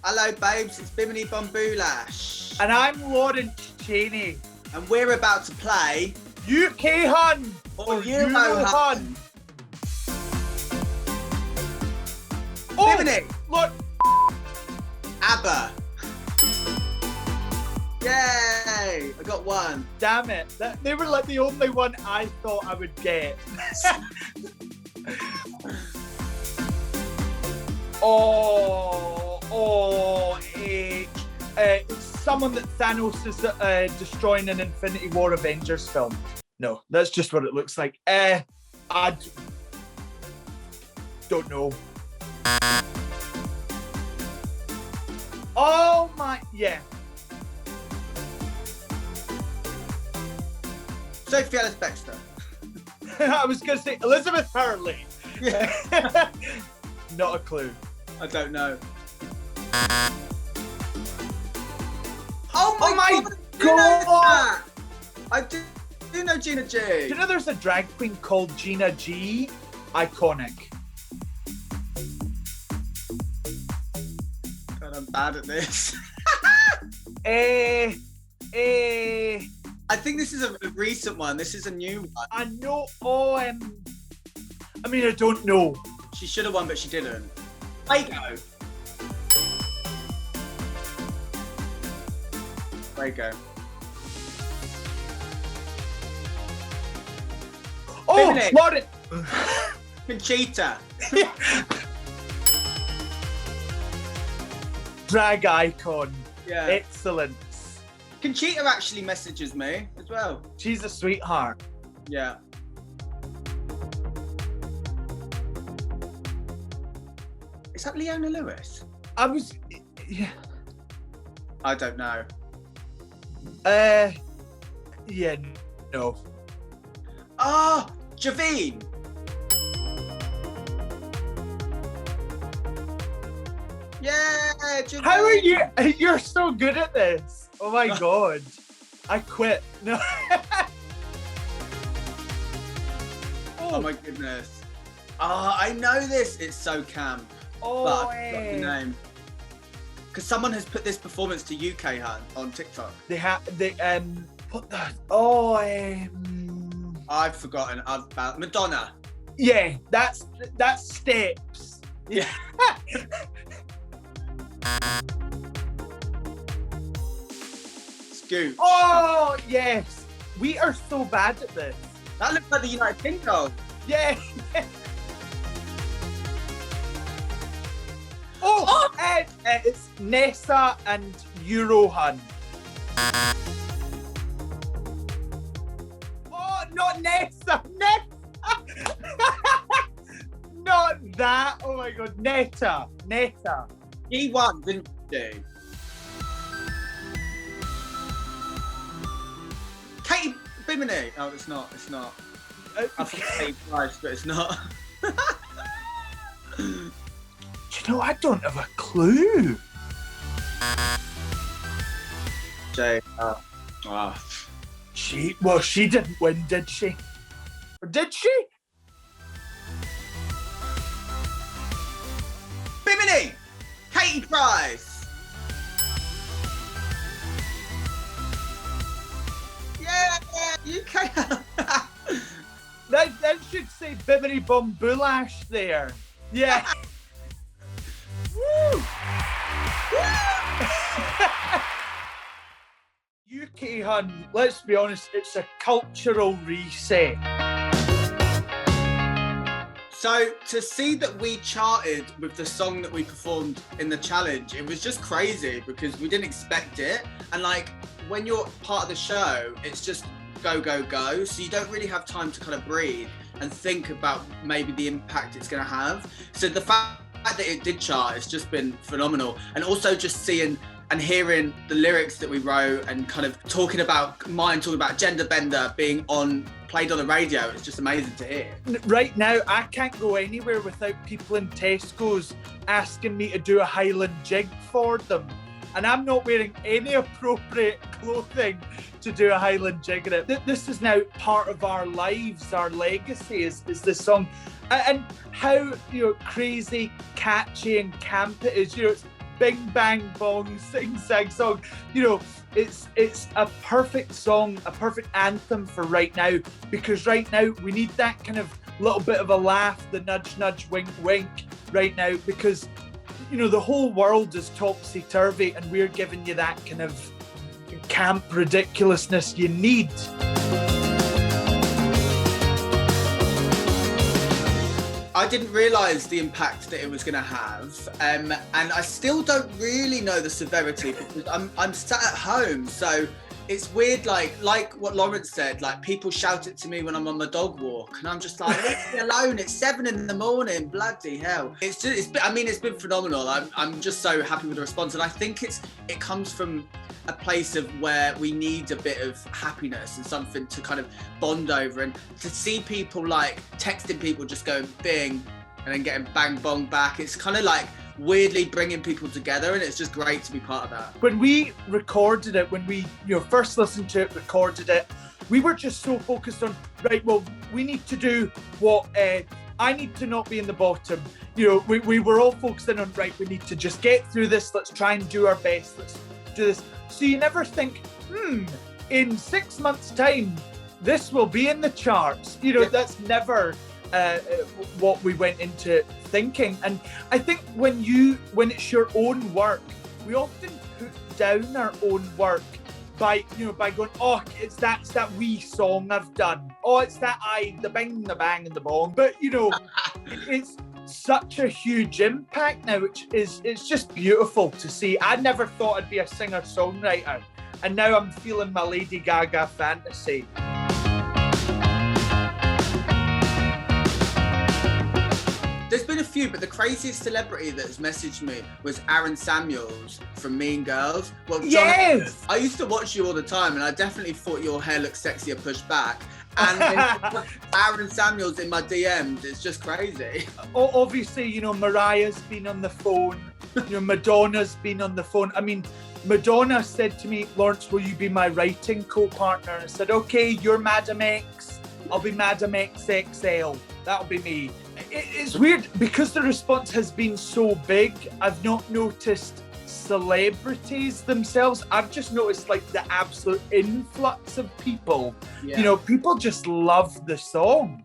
Hello, babes. It's Bimini from Boulash. And I'm Lawrence Chaney. And we're about to play UK Hun or Euro Hun. Oh, Bimini. Look. ABBA. Yay! I got one. Damn it. They were like the only one I thought I would get. Someone that Thanos is destroying an Infinity War Avengers film. No, that's just what it looks like. I don't know. Oh my, yeah. Sophie Ellis-Bextor. I was going to say Elizabeth Hurley. Yeah. Not a clue. I don't know. Oh my God! You know that? I do know Gina G. Do you know there's a drag queen called Gina G? Iconic. God, I'm bad at this. I think this is a recent one. This is a new one. I know. I mean, I don't know. She should have won, but she didn't. Fuego. Fuego. Oh, Lauren. Conchita. Drag icon. Yeah. Excellent. Conchita actually messages me as well. She's a sweetheart. Yeah. Is that Leona Lewis? Yeah. I don't know. Yeah, no. Ah, Javine. Yeah, Javine. How are you? You're so good at this. Oh my God. I quit. No. Oh my goodness. I know this. It's so camp. Oh, but I forgot the name. Because someone has put this performance to UK Hun on TikTok. What the? I've forgotten about Madonna. Yeah, that's Steps. Yeah. Scoop. Oh yes, we are so bad at this. That looks like the United Kingdolls. Yeah. Oh, it's Nessa and Euro Hun. Oh, not Nessa. Nessa. Not that. Oh my God, Netta. He won, didn't she? Katie Bimini. Oh, it's not. I thought Katie Price, but it's not. Do you know, I don't have a clue. Jay. She didn't win, did she? Or did she? Bimini! Katie Price! Yeah! UK! That should say Bimini Bum Boulash there. Yeah. Woo! UK Hun, let's be honest, it's a cultural reset. So to see that we charted with the song that we performed in the challenge, it was just crazy because we didn't expect it. And like when you're part of the show, it's just go, go, go. So you don't really have time to kind of breathe and think about maybe the impact it's going to have. So the fact that it did chart, it's just been phenomenal. And also just seeing and hearing the lyrics that we wrote and kind of talking about gender bender being played on the radio, it's just amazing to hear. Right now, I can't go anywhere without people in Tesco's asking me to do a Highland jig for them. And I'm not wearing any appropriate clothing to do a Highland jig in it. This is now part of our lives, our legacy is this song. And how crazy, catchy and camp it is. It's Bing Bang Bong, Sing Sang Song. You know, it's a perfect song, a perfect anthem for right now, because right now we need that kind of little bit of a laugh, the nudge, nudge, wink, wink right now, because, you know, the whole world is topsy-turvy and we're giving you that kind of camp ridiculousness you need. I didn't realise the impact that it was going to have, and I still don't really know the severity because I'm sat at home, so it's weird. Like what Lawrence said, like people shout it to me when I'm on my dog walk, and I'm just like, leave me alone. It's 7 a.m. Bloody hell! It's been phenomenal. I'm just so happy with the response, and I think it comes from a place of where we need a bit of happiness and something to kind of bond over, and to see people like texting people just going bing and then getting bang bong back. It's kind of like weirdly bringing people together, and it's just great to be part of that. When we recorded it, when we first listened to it, recorded it, we were just so focused on, right, well, we need to do what I need to not be in the bottom. You know, we were all focusing on, right, we need to just get through this, let's try and do our best, let's do this. So you never think, in 6 months' time, this will be in the charts. You know, that's never what we went into thinking. And I think when it's your own work, we often put down our own work by going, oh, it's that wee song I've done. Oh, it's that the bing, the bang, and the bong. But, you know, it's such a huge impact now, which it's just beautiful to see. I never thought I'd be a singer-songwriter, and now I'm feeling my Lady Gaga fantasy. There's been a few, but the craziest celebrity that's messaged me was Aaron Samuels from Mean Girls. Well, yes! I used to watch you all the time, and I definitely thought your hair looked sexier pushed back. And Aaron Samuels in my DMs, it's just crazy. Obviously, you know, Mariah's been on the phone. You know, Madonna's been on the phone. I mean, Madonna said to me, Lawrence, will you be my writing co-partner? And I said, okay, you're Madam X. I'll be Madam XXL. That'll be me. It's weird because the response has been so big. I've not noticed celebrities themselves. I've just noticed like the absolute influx of people. Yeah. You know, people just love the song.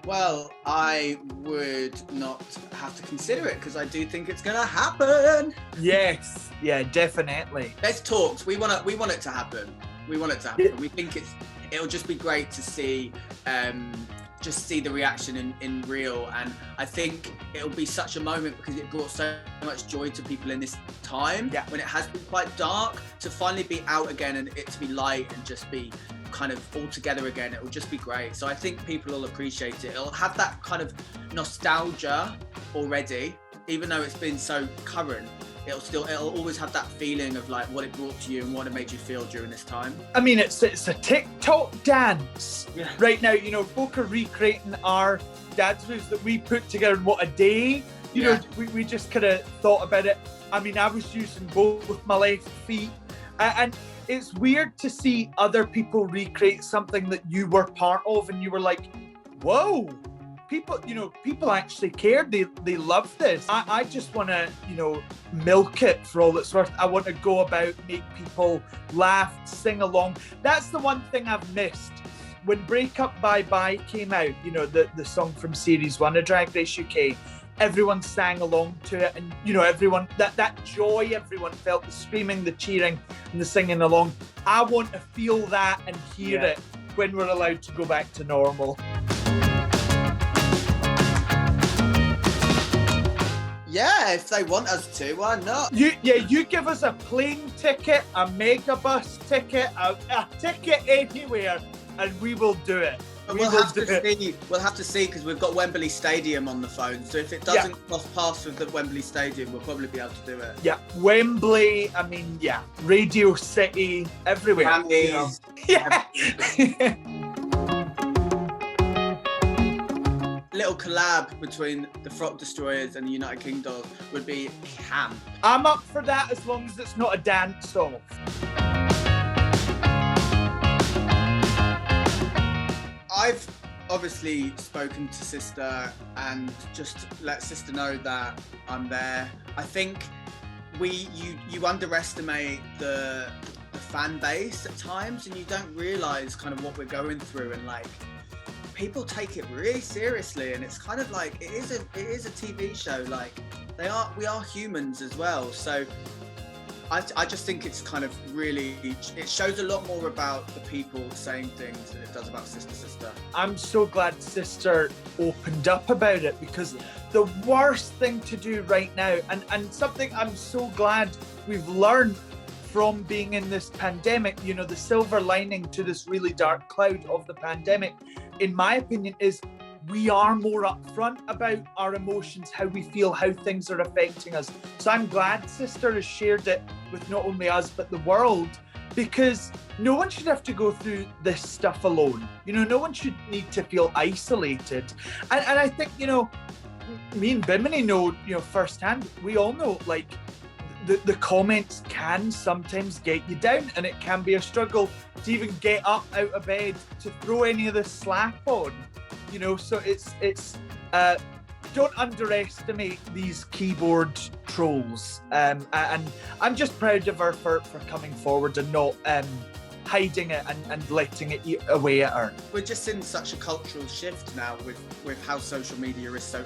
Well, I would not have to consider it because I do think it's going to happen. Yes, yeah, definitely. Let's talk. We want it to happen. We want it to happen. We think it'll just be great to see the reaction in real, and I think it'll be such a moment because it brought so much joy to people in this time when it has been quite dark. To finally be out again and it to be light and just be kind of all together again, it will just be great. So I think people will appreciate it. It'll have that kind of nostalgia already, even though it's been so current. It'll always have that feeling of like what it brought to you and what it made you feel during this time. I mean, it's a TikTok dance right now. You know, folk are recreating our dance moves that we put together in what a day. You know, we just kind of thought about it. I mean, I was using both my left feet, and it's weird to see other people recreate something that you were part of, and you were like, whoa. People actually cared. They love this. I just want to, milk it for all it's worth. I want to go about, make people laugh, sing along. That's the one thing I've missed. When Break Up Bye Bye came out, the song from Series 1 of Drag Race UK, everyone sang along to it, and everyone, that joy everyone felt, the screaming, the cheering, and the singing along. I want to feel that and hear it when we're allowed to go back to normal. Yeah, if they want us to, why not? You give us a plane ticket, a megabus ticket, a ticket anywhere, and we will do it. We'll have to see because we've got Wembley Stadium on the phone. So if it doesn't cross paths with the Wembley Stadium, we'll probably be able to do it. Yeah, Wembley. I mean, Radio City, everywhere. Grammys. Yeah. Little collab between the Frock Destroyers and the United Kingdolls would be camp. I'm up for that as long as it's not a dance off. obviously spoken to Sister and just let Sister know that I'm there. I think you underestimate the fan base at times, and you don't realise kind of what we're going through, and like people take it really seriously, and it's kind of like it is a TV show. Like we are humans as well. So I just think it's kind of really, it shows a lot more about the people saying things than it does about Sister. I'm so glad Sister opened up about it, because the worst thing to do right now, and something I'm so glad we've learned from being in this pandemic, you know, the silver lining to this really dark cloud of the pandemic, in my opinion, is we are more upfront about our emotions, how we feel, how things are affecting us. So I'm glad Sister has shared it with not only us, but the world, because no one should have to go through this stuff alone. You know, no one should need to feel isolated. And I think, you know, me and Bimini know, you know, firsthand, we all know, like, the comments can sometimes get you down, and it can be a struggle to even get up out of bed to throw any of this slack on. You know, so it's don't underestimate these keyboard trolls, and I'm just proud of her for coming forward and not hiding it and letting it eat away at her. We're just in such a cultural shift now with how social media is so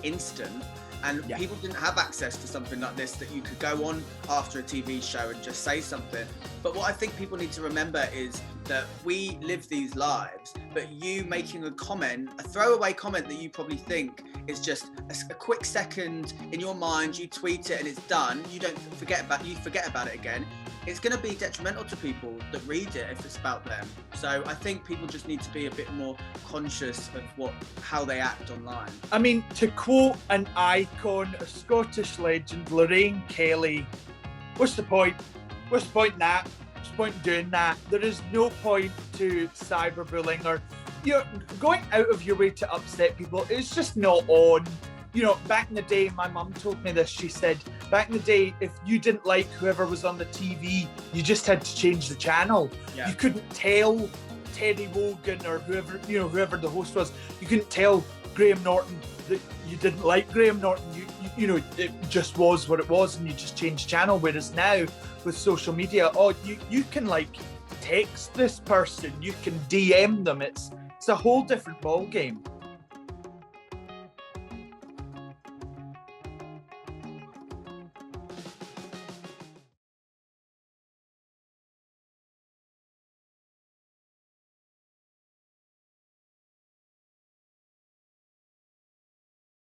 instant, and people didn't have access to something like this, that you could go on after a TV show and just say something. But what I think people need to remember is that we live these lives, but you making a comment, a throwaway comment that you probably think is just a quick second in your mind, you tweet it and it's done, you forget about it again. It's going to be detrimental to people that read it if it's about them. So I think people just need to be a bit more conscious of how they act online. I mean, to quote an icon, a Scottish legend, Lorraine Kelly, what's the point? What's the point in that? What's the point in doing that? There is no point to cyberbullying or, you know, going out of your way to upset people. It's just not on. You know, back in the day, my mum told me this. She said, back in the day, if you didn't like whoever was on the TV, you just had to change the channel. Yeah. You couldn't tell Terry Wogan or whoever the host was. You couldn't tell Graham Norton that you didn't like Graham Norton. You know, it just was what it was, and you just changed channel. Whereas now, with social media, you can like text this person, you can DM them. It's a whole different ball game.